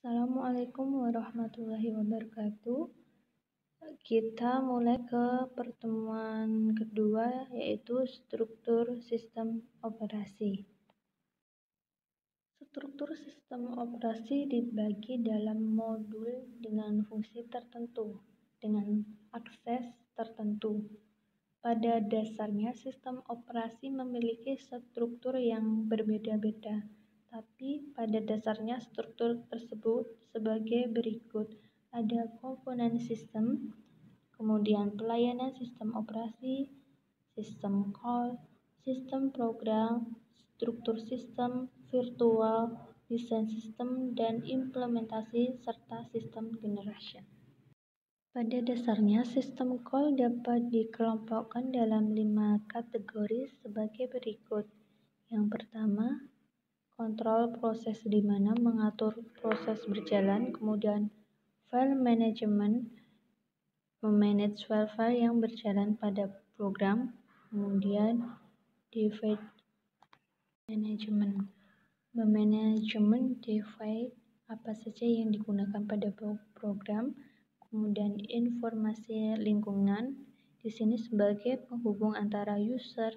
Assalamualaikum warahmatullahi wabarakatuh. Kita mulai ke pertemuan kedua, yaitu struktur sistem operasi. Struktur sistem operasi dibagi dalam modul dengan fungsi tertentu, dengan akses tertentu. Pada dasarnya, sistem operasi memiliki struktur yang berbeda-beda, tapi pada dasarnya struktur tersebut sebagai berikut. Ada komponen sistem, kemudian pelayanan sistem operasi, sistem call, sistem program, struktur sistem, virtual, desain sistem, dan implementasi, serta sistem generation. Pada dasarnya, sistem call dapat dikelompokkan dalam 5 kategori sebagai berikut. Yang pertama, kontrol proses di mana mengatur proses berjalan, kemudian file management, memanage file-file yang berjalan pada program, kemudian device management, memanajemen device apa saja yang digunakan pada program. Kemudian informasi lingkungan di sini sebagai penghubung antara user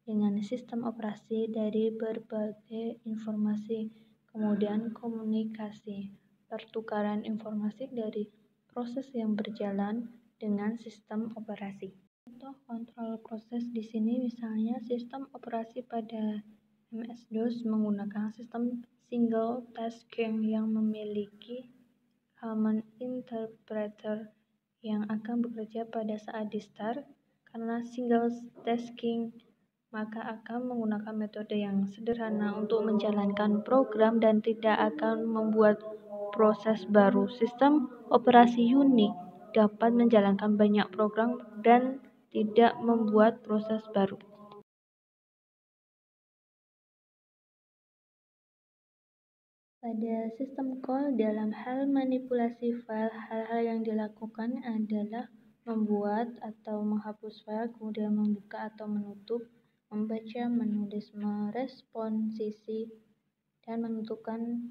dengan sistem operasi dari berbagai informasi. Kemudian komunikasi, pertukaran informasi dari proses yang berjalan dengan sistem operasi. Contoh kontrol proses di sini misalnya sistem operasi pada MS-DOS menggunakan sistem single tasking yang memiliki common interpreter yang akan bekerja pada saat di start. Karena single tasking, maka akan menggunakan metode yang sederhana untuk menjalankan program dan tidak akan membuat proses baru. Sistem operasi Unix dapat menjalankan banyak program dan tidak membuat proses baru. Pada sistem call, dalam hal manipulasi file, hal-hal yang dilakukan adalah membuat atau menghapus file, kemudian membuka atau menutup, membaca, menulis, merespon sisi, dan menentukan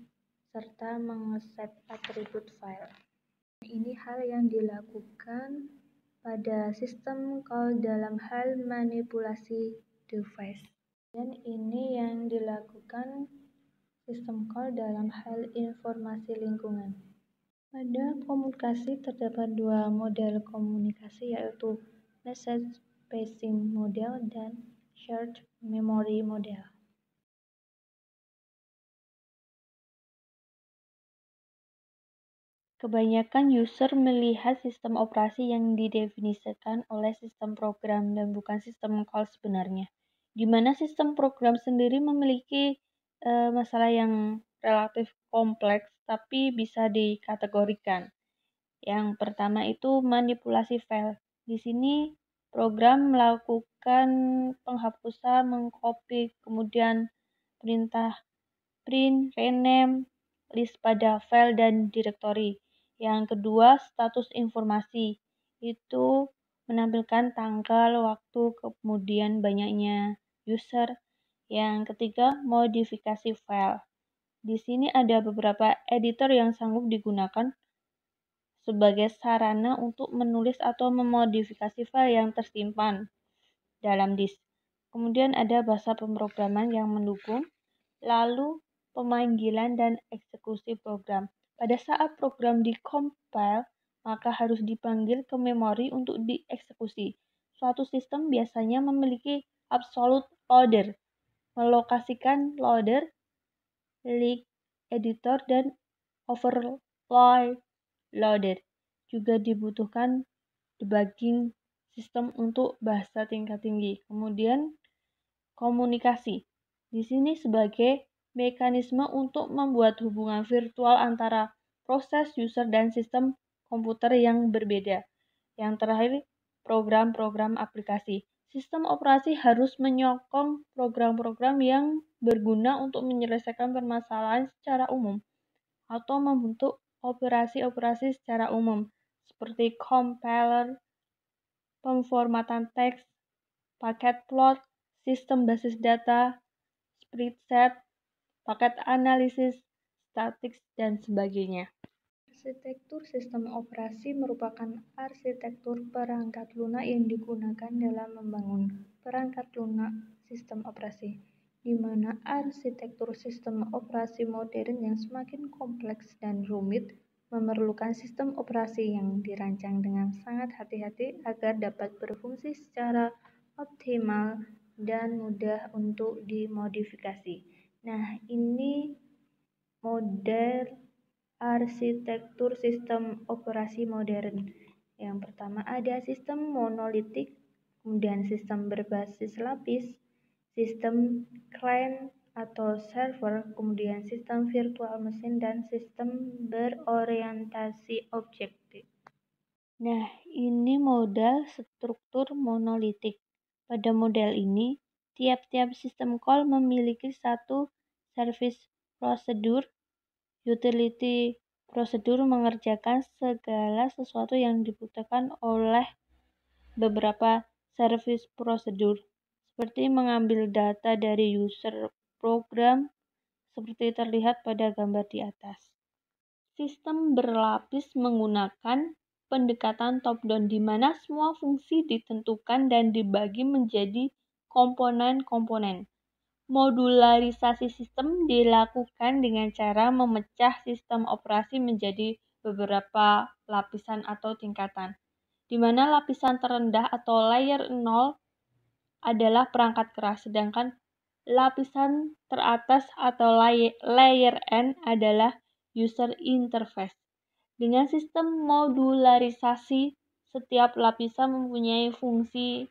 serta mengeset atribut file. Ini hal yang dilakukan pada sistem call dalam hal manipulasi device. Dan ini yang dilakukan sistem call dalam hal informasi lingkungan. Pada komunikasi terdapat dua model komunikasi, yaitu message passing model dan shared memory model. Kebanyakan user melihat sistem operasi yang didefinisikan oleh sistem program dan bukan sistem call sebenarnya, di mana sistem program sendiri memiliki masalah yang relatif kompleks tapi bisa dikategorikan. Yang pertama itu manipulasi file. Di sini program melakukan penghapusan, mengcopy, kemudian perintah print, rename, list pada file dan direktori. Yang kedua, status informasi. Itu menampilkan tanggal, waktu, kemudian banyaknya user. Yang ketiga, modifikasi file. Di sini ada beberapa editor yang sanggup digunakan sebagai sarana untuk menulis atau memodifikasi file yang tersimpan dalam disk. Kemudian ada bahasa pemrograman yang mendukung, lalu pemanggilan dan eksekusi program. Pada saat program dikompil, maka harus dipanggil ke memori untuk dieksekusi. Suatu sistem biasanya memiliki absolute loader, melokasikan loader, link editor, dan overlay loader. Juga dibutuhkan debugging sistem untuk bahasa tingkat tinggi. Kemudian komunikasi. Di sini sebagai mekanisme untuk membuat hubungan virtual antara proses user dan sistem komputer yang berbeda. Yang terakhir, program-program aplikasi. Sistem operasi harus menyokong program-program yang berguna untuk menyelesaikan permasalahan secara umum atau membentuk operasi-operasi secara umum seperti compiler, pemformatan teks, paket plot, sistem basis data, spreadsheet, paket analisis, statik, dan sebagainya. Arsitektur sistem operasi merupakan arsitektur perangkat lunak yang digunakan dalam membangun perangkat lunak sistem operasi, di mana arsitektur sistem operasi modern yang semakin kompleks dan rumit memerlukan sistem operasi yang dirancang dengan sangat hati-hati agar dapat berfungsi secara optimal dan mudah untuk dimodifikasi. Nah, ini model arsitektur sistem operasi modern. Yang pertama ada sistem monolitik, kemudian sistem berbasis lapis, sistem client atau server, kemudian sistem virtual mesin, dan sistem berorientasi objektif. Nah, ini model struktur monolitik. Pada model ini, tiap-tiap sistem call memiliki satu service prosedur. Utility prosedur mengerjakan segala sesuatu yang dibutuhkan oleh beberapa service prosedur, seperti mengambil data dari user program, seperti terlihat pada gambar di atas. Sistem berlapis menggunakan pendekatan top-down, di mana semua fungsi ditentukan dan dibagi menjadi komponen-komponen. Modularisasi sistem dilakukan dengan cara memecah sistem operasi menjadi beberapa lapisan atau tingkatan, di mana lapisan terendah atau layer 0 adalah perangkat keras, sedangkan lapisan teratas atau layer N adalah user interface. Dengan sistem modularisasi, setiap lapisan mempunyai fungsi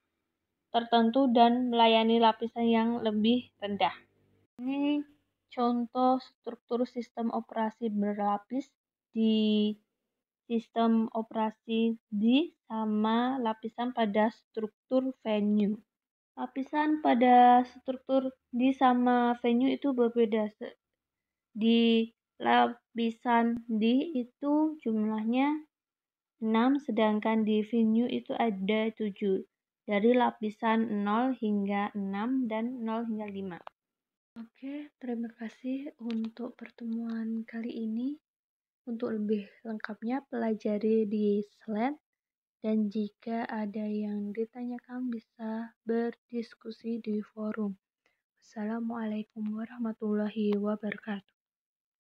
tertentu dan melayani lapisan yang lebih rendah. Ini contoh struktur sistem operasi berlapis di sistem operasi D sama lapisan pada struktur venue. Lapisan pada struktur D sama venue itu berbeda. Di lapisan D itu jumlahnya 6, sedangkan di venue itu ada 7. Dari lapisan 0 hingga 6 dan 0 hingga 5. Oke, terima kasih untuk pertemuan kali ini. Untuk lebih lengkapnya pelajari di slide, dan jika ada yang ditanyakan bisa berdiskusi di forum. Assalamualaikum warahmatullahi wabarakatuh.